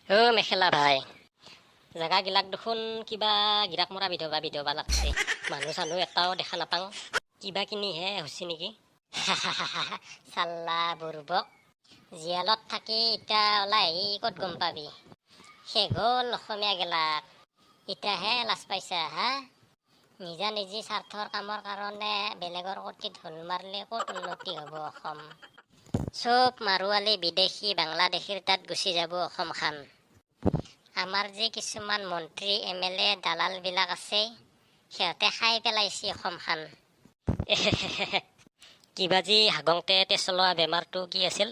মেখেলা ভাই জাগাগিলাক দেখোন কিবা গিৰাক মৰা বিধৱা লাগছে। মানুহ চানুহ এটাও দেখা নাপাওঁ। কিবা কিনিহে হৈছে নেকি? চাল্লা বুৰ্বক, জীয়ালত থাকি ইটা ওলাই আহি ক'ত গম পাবি? শেষ হ'ল অসমীয়া গেলাক, ইটাহে লাজ পাইছা হা? নিজা নিজে স্বাৰ্থৰ কামৰ কাৰণে বেলেগৰ কৰ্তিত ঢোল মাৰিলে ক'ত উন্নতি হ'ব অসম? চব মাৰোৱালী বিদেশী বাংলাদেশীৰ তাত গুচি যাব অসমখন। আমাৰ যে কিছুমান মন্ত্ৰী MLA দালালবিলাক আছে, সিহঁতে খাই পেলাইছে অসমখন। কিবা যি হাগংতে তেজ লোৱা বেমাৰটো কি আছিল?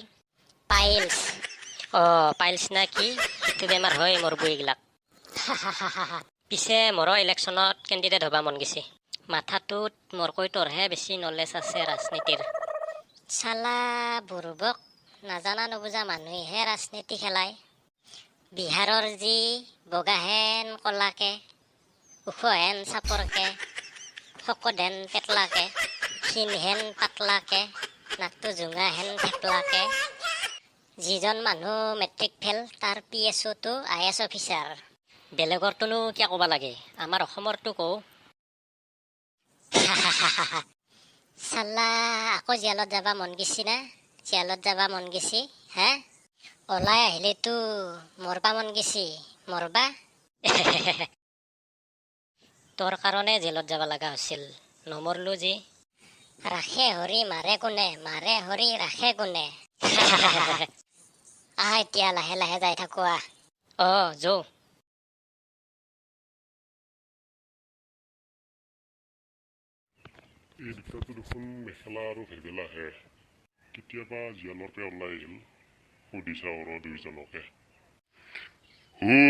পাইলছ। পাইলছ না কি? সেইটো বেমাৰ হয় মৰবো এইগিলাক। পিছে মোৰো ইলেকশ্যনত কেণ্ডিডেট হ'ব মন গৈছে। মাথাটোত মোৰকৈ তোৰহে বেছি নলেজ আছে ৰাজনীতিৰ। চালা বুৰ্বক, নাজানা নুবুজা মানুহেহে ৰাজনীতি খেলায়। বিহাৰৰ যি বগাহেন কলাকে, ওখহেন চাপৰকে, শকতহেন পেটলাকে, ক্ষীণহেন পাতলাকে, নাকটো জোঙাহেন থেপলাকে, যিজন মানুহ মেট্ৰিক ফেল তাৰ PSOটো IS অফিচাৰ। বেলেগৰটোনো কিয় ক'ব লাগে, আমাৰ অসমৰটো কওঁ। চাল্লা আকৌ জেলত যাব মন গৈছি না? জেলত যাব মন গৈছি হা? ওলাই আহিলেতো মৰবা মন গৈছি, মৰবা? তোৰ কাৰণে জেলত যাব লগা হৈছিল, নমৰলো যি। ৰাখে হৰি মাৰে কোনে, মাৰে হৰি ৰাখে কোনে? এতিয়া লাহে লাহে যাই থাকো যৌ। এই দুটাটো দেখোন মেখেলা আৰু ভেবেলাহে। কেতিয়াবা জীয়ালৰ পৰা ওলাই আহিল, সুধি চাওঁ আৰু দুইজনকে।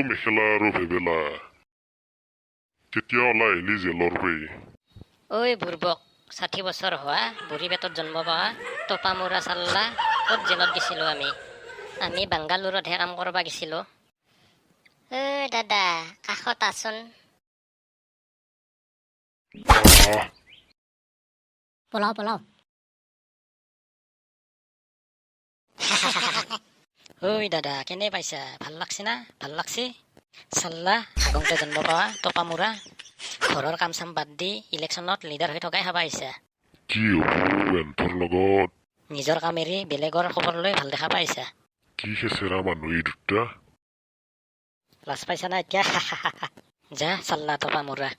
মেখেলা আৰু ভেবেলা, কেতিয়া ওলাই আহিলি জেলৰ পৰা? ঐ বুৰ্বক, 60 বছৰ হোৱা বুঢ়ী পেটত জন্ম পোৱা টপা মূৰা চাল্লা, ক'ত জেলত গৈছিলোঁ আমি বাংগালোৰতহে কাম কৰিব গৈছিলোঁ। দাদা কাষত আছোন। পলাও। দাদা কেনে পাইছা? ভাল লাগছে না? ভাল লাগছে? চাল্লা আগংতে জন্ম পোৱা টপা মূৰা, ঘৰৰ কাম চাম বাদ দি ইলেকশ্যনত লিডাৰ হৈ থকাই খাবা আহিছা। কি হ'ব এন্তৰ লগত? নিজৰ কাম এৰি বেলেগৰ খবৰ লৈ ভাল দেখা পাইছা। কি খেচেৰা মানুহ এই দুটা? লাজ পাইছা না এতিয়া? যা চাল্লা টপা মূৰা।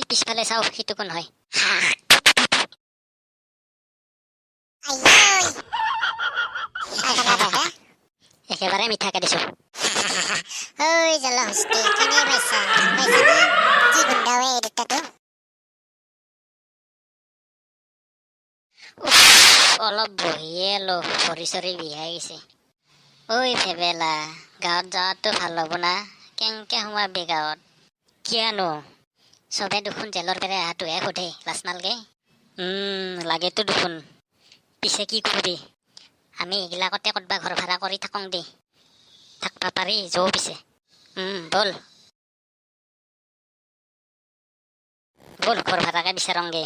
পিছফালে চাও সিটো কোন হয়? একেবাৰে মিঠাকে দিছো। অলপ বহিয়ে লো, ভৰি চৰি বিহাই গৈছে। ভেবেলা, গাঁৱত যোৱাটো ভাল হ'ব না? কেংকে সোমাবি গাঁৱত? কিয়নো চবে দেখোন জেলৰ পেৰে অহাটোহে সোধে, লাজ নালগে? লাগেতো দেখোন। পিছে কি কৰিবি? আমি এইগিলাকতে ক'তবা ঘৰ ভাড়া কৰি থাকোঁ দে। থাকবা পাৰি যৌ পিছে। বল ঘৰ ভাড়াকে বিচাৰংগে।